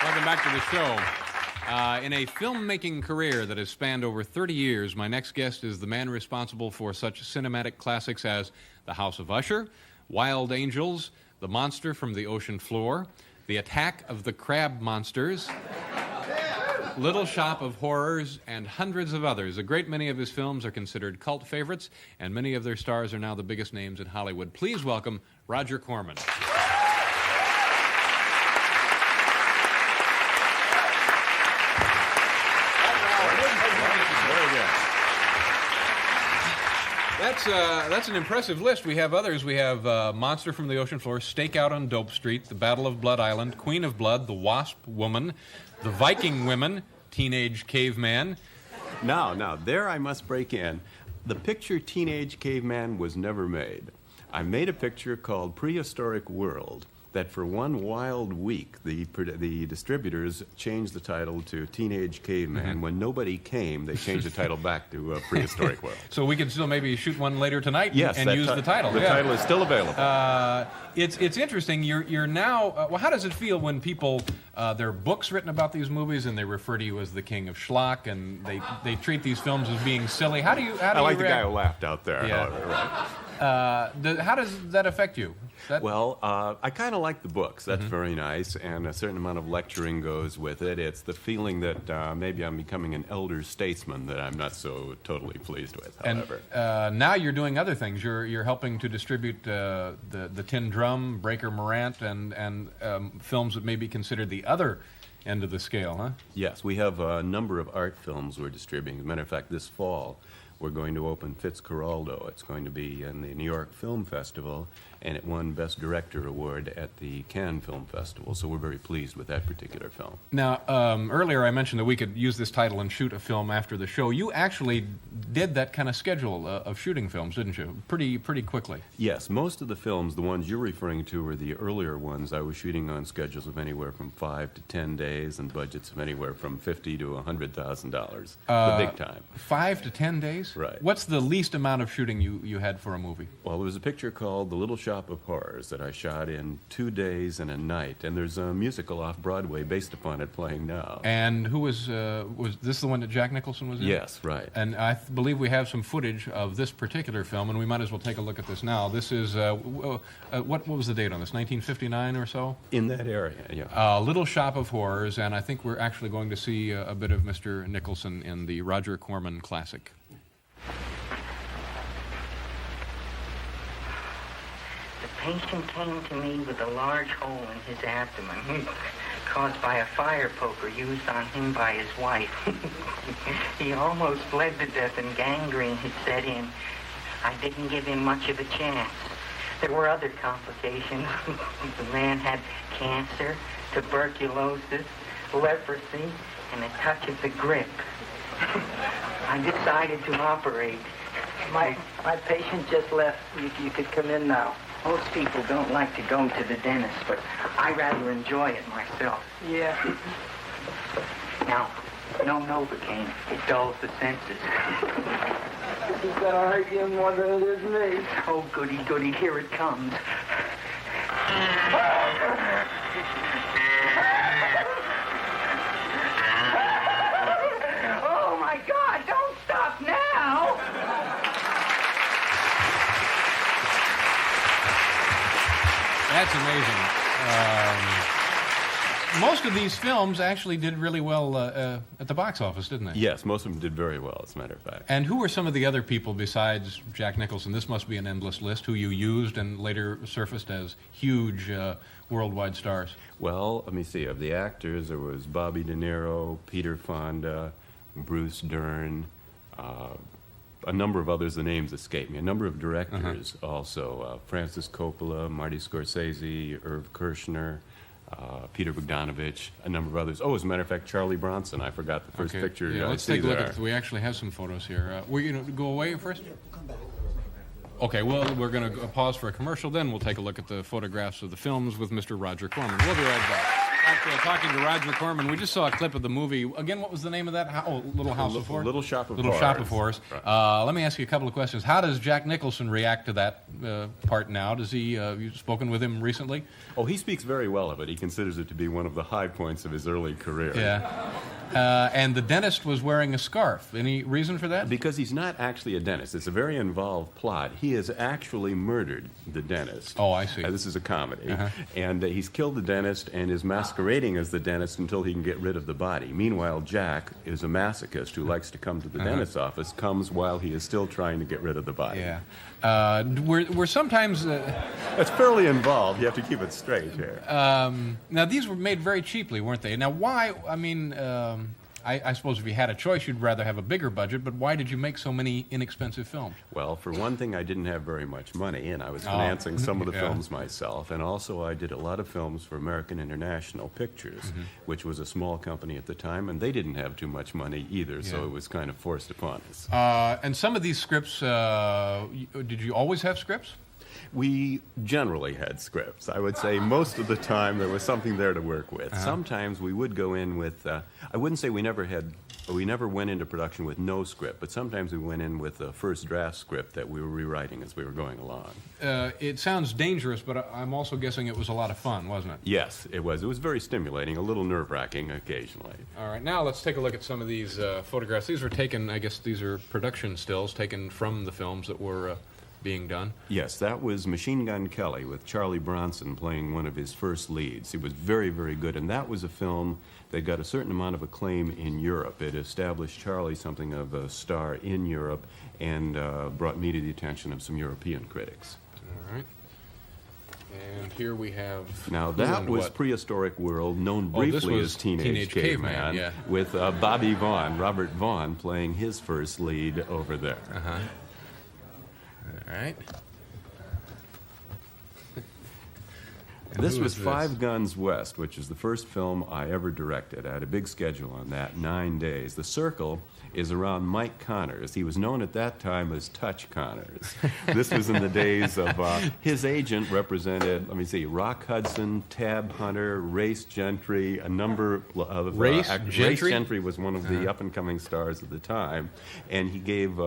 Welcome back to the show. In a filmmaking career that has spanned over 30 years, my next guest is the man responsible for such cinematic classics as The House of Usher, Wild Angels, The Monster from the Ocean Floor, The Attack of the Crab Monsters, Little Shop of Horrors, and hundreds of others. A great many of his films are considered cult favorites, and many of their stars are now the biggest names in Hollywood. Please welcome Roger Corman. That's an impressive list. We have others. We have Monster from the Ocean Floor, Stakeout on Dope Street, The Battle of Blood Island, Queen of Blood, The Wasp Woman, The Viking Women, Teenage Caveman. Now, there I must break in. The picture Teenage Caveman was never made. I made a picture called Prehistoric World that for one wild week, the distributors changed the title to Teenage Caveman. Mm-hmm. When nobody came, they changed the title back to Prehistoric World. So we can still maybe shoot one later tonight and use the title. The title is still available. It's interesting. You're now, well, how does it feel when people, there are books written about these movies and they refer to you as the king of schlock and they treat these films as being silly? How do you I like react? The guy who laughed out there. Yeah. However, right. How does that affect you? Well, I kind of like the books. That's very nice, and a certain amount of lecturing goes with it. It's the feeling that maybe I'm becoming an elder statesman that I'm not so totally pleased with, however. And now you're doing other things. You're helping to distribute the Tin Drum, Breaker Morant, and films that may be considered the other end of the scale, huh? Yes, we have a number of art films we're distributing. As a matter of fact, this fall, we're going to open Fitzcarraldo. It's going to be in the New York Film Festival, and it won Best Director Award at the Cannes Film Festival, so we're very pleased with that particular film. Now, earlier I mentioned that we could use this title and shoot a film after the show. You actually did that kind of schedule of shooting films, didn't you? Pretty quickly. Yes, most of the films, the ones you're referring to, were the earlier ones. I was shooting on schedules of anywhere from 5 to 10 days and budgets of anywhere from $50,000 to $100,000, the big time. 5 to 10 days? Right. What's the least amount of shooting you had for a movie? Well, there was a picture called The Little Shop of Horrors that I shot in 2 days and a night, and there's a musical off-Broadway based upon it playing now. And who was this the one that Jack Nicholson was in? Yes, right. And I believe we have some footage of this particular film, and we might as well take a look at this now. This is, what was the date on this, 1959 or so? In that area, yeah. Little Shop of Horrors, and I think we're actually going to see a bit of Mr. Nicholson in the Roger Corman classic. The patient came to me with a large hole in his abdomen caused by a fire poker used on him by his wife. He almost bled to death and gangrene had set in. I didn't give him much of a chance. There were other complications. The man had cancer, tuberculosis, leprosy, and a touch of the grip. I decided to operate. My patient just left. You could come in now. Most people don't like to go to the dentist, but I rather enjoy it myself. Yeah. Now, no Novocaine. It dulls the senses. This is gonna hurt you more than it is me. Oh, goody, goody, here it comes. Oh, my God, don't stop now! That's amazing. Most of these films actually did really well at the box office, didn't they? Yes, most of them did very well, as a matter of fact. And who were some of the other people besides Jack Nicholson? This must be an endless list, who you used and later surfaced as huge worldwide stars. Well, let me see. Of the actors, there was Bobby DeNiro, Peter Fonda, Bruce Dern, a number of others, the names escape me. A number of directors also. Francis Coppola, Marty Scorsese, Irv Kershner, Peter Bogdanovich, a number of others. Oh, as a matter of fact, Charlie Bronson. I forgot the first picture. Yeah, let's take a look at it. We actually have some photos here. Were you going to go away first? Yeah, we'll come back. Okay, well, we're going to pause for a commercial, then we'll take a look at the photographs of the films with Mr. Roger Corman. We'll be right back. After talking to Roger Corman, we just saw a clip of the movie. Again, what was the name of that? Little House of Horrors? Little Shop of Little Horrors. Shop of Horrors. Right. Let me ask you a couple of questions. How does Jack Nicholson react to that part now? Does he? You've spoken with him recently? Oh, he speaks very well of it. He considers it to be one of the high points of his early career. Yeah. And the dentist was wearing a scarf. Any reason for that? Because he's not actually a dentist. It's a very involved plot. He has actually murdered the dentist. Oh, I see. This is a comedy. Uh-huh. And he's killed the dentist and is masquerading as the dentist until he can get rid of the body. Meanwhile, Jack is a masochist who likes to come to the dentist's office, comes while he is still trying to get rid of the body. Yeah. We're sometimes... It's fairly involved. You have to keep it straight here. now, these were made very cheaply, weren't they? Now, why... I mean... I suppose if you had a choice, you'd rather have a bigger budget, but why did you make so many inexpensive films? Well, for one thing, I didn't have very much money, and I was financing some of the films myself, and also I did a lot of films for American International Pictures, which was a small company at the time, and they didn't have too much money either, so it was kind of forced upon us. And some of these scripts, did you always have scripts? We generally had scripts. I would say most of the time there was something there to work with. Sometimes we would go in with, I wouldn't say we never went into production with no script, but sometimes we went in with a first draft script that we were rewriting as we were going along. It sounds dangerous, but I'm also guessing it was a lot of fun, wasn't it? Yes, it was. It was very stimulating, a little nerve-wracking occasionally. All right, now let's take a look at some of these photographs. These were taken, I guess these are production stills taken from the films that were being done. Yes, that was Machine Gun Kelly with Charlie Bronson playing one of his first leads. He was very, very good, and that was a film that got a certain amount of acclaim in Europe. It established Charlie something of a star in Europe and brought me to the attention of some European critics. All right. And here we have... Now, that was Prehistoric World, known briefly as Teenage Caveman, yeah. with Bobby Vaughn, Robert Vaughn, playing his first lead over there. Uh-huh. All right. This was Five Guns West, which is the first film I ever directed. I had a big schedule on that, 9 days. The circle is around Mike Connors. He was known at that time as Touch Connors. This was in the days of his agent represented, let me see, Rock Hudson, Tab Hunter, Race Gentry, a number of... Race Gentry? Race Gentry was one of the up-and-coming stars at the time, and he gave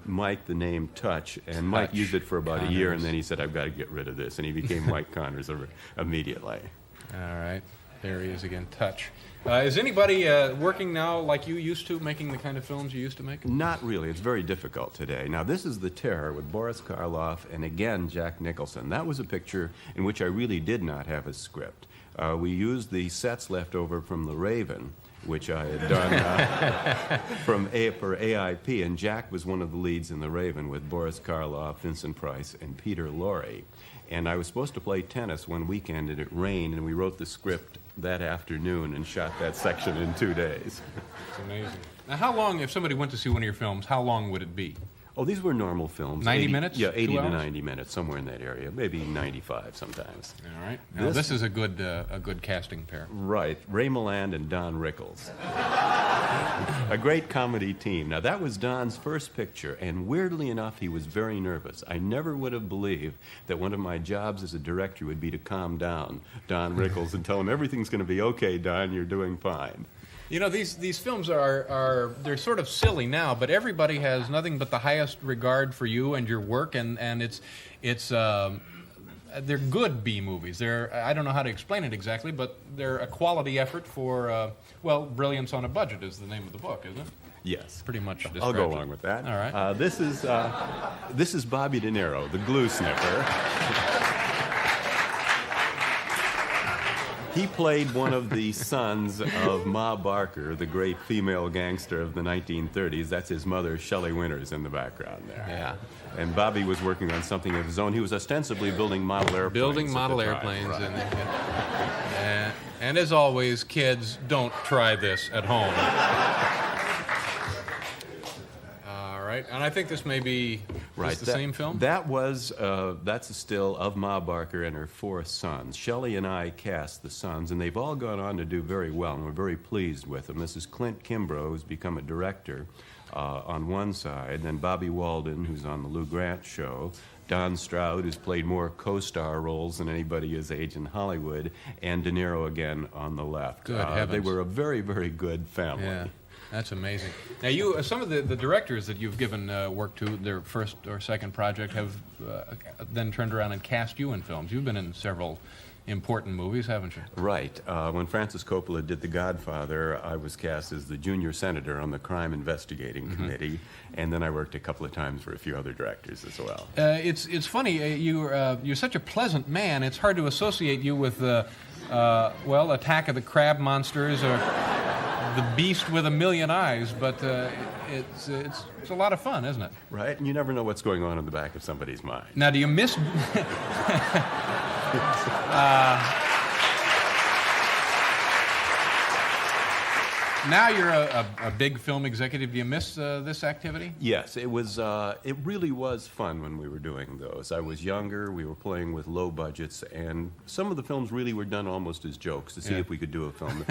Mike the name Touch, and Mike used it for about a year, and then he said, I've got to get rid of this, and he became Mike Connors immediately. All right. There he is again, Touch. Is anybody working now like you used to, making the kind of films you used to make? Not really. It's very difficult today. Now, this is The Terror with Boris Karloff and, again, Jack Nicholson. That was a picture in which I really did not have a script. We used the sets left over from The Raven, which I had done for AIP, and Jack was one of the leads in The Raven with Boris Karloff, Vincent Price, and Peter Lorre. And I was supposed to play tennis one weekend, and it rained, and we wrote the script that afternoon and shot that section in 2 days. It's amazing. Now, how long, if somebody went to see one of your films, how long would it be? Oh, these were normal films. 90 minutes? Yeah, 80 2 to hours? 90 minutes, somewhere in that area. Maybe 95 sometimes. All right. Now, this is a good casting pair. Right. Ray Milland and Don Rickles. A great comedy team. Now, that was Don's first picture, and weirdly enough, he was very nervous. I never would have believed that one of my jobs as a director would be to calm down Don Rickles and tell him, everything's going to be okay, Don, you're doing fine. You know, these films they're sort of silly now, but everybody has nothing but the highest regard for you and your work, and they're good B movies. I don't know how to explain it exactly, but they're a quality effort for brilliance on a budget is the name of the book, isn't it? Yes. Pretty much. I'll go along with that. All right. This is Bobby DeNiro, the glue sniffer. He played one of the sons of Ma Barker, the great female gangster of the 1930s. That's his mother, Shelley Winters, in the background there. Yeah. And Bobby was working on something of his own. He was ostensibly building model airplanes. Building model airplanes. Right. And as always, kids, don't try this at home. Right, and I think this may be the same film? That's a still of Ma Barker and her 4 sons. Shelley and I cast the sons, and they've all gone on to do very well, and we're very pleased with them. This is Clint Kimbrough, who's become a director on one side, then Bobby Walden, who's on the Lou Grant Show, Don Stroud, who's played more co-star roles than anybody his age in Hollywood, and DeNiro again on the left. Good heavens. They were a very, very good family. Yeah, that's amazing. Now, you some of the directors that you've given work to, their first or second project, have then turned around and cast you in films. You've been in several important movies, haven't you? Right. When Francis Coppola did The Godfather, I was cast as the junior senator on the crime investigating committee, and then I worked a couple of times for a few other directors as well. It's funny, you're such a pleasant man, it's hard to associate you with, well, Attack of the Crab Monsters or The Beast with a Million Eyes, but it's a lot of fun, isn't it? Right, and you never know what's going on in the back of somebody's mind. Now, do you miss... Now you're a big film executive. Do you miss this activity? Yes, it was. It really was fun when we were doing those. I was younger. We were playing with low budgets, and some of the films really were done almost as jokes to see if we could do a film.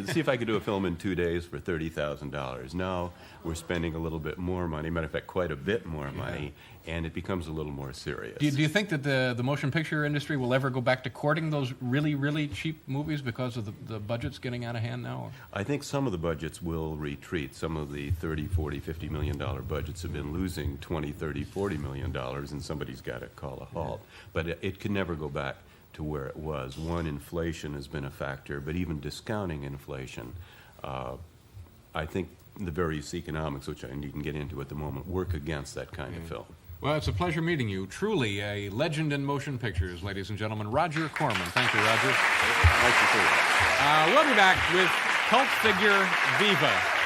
See if I could do a film in 2 days for $30,000. Now we're spending a little bit more money. Matter of fact, quite a bit more money, and it becomes a little more serious. Do you think that the motion picture industry will ever go back to courting those really, really cheap movies because of the budgets getting out of hand now? I think some of the budgets will retreat. Some of the $30, $40, $50 million budgets have been losing $20, $30, $40 million, and somebody's got to call a halt. But it can never go back to where it was. One, inflation has been a factor, but even discounting inflation, I think the various economics, which I needn't get into at the moment, work against that kind of film. Well, it's a pleasure meeting you. Truly a legend in motion pictures, ladies and gentlemen. Roger Corman. Thank you, Roger. Nice to see you. We'll be back with cult figure Viva.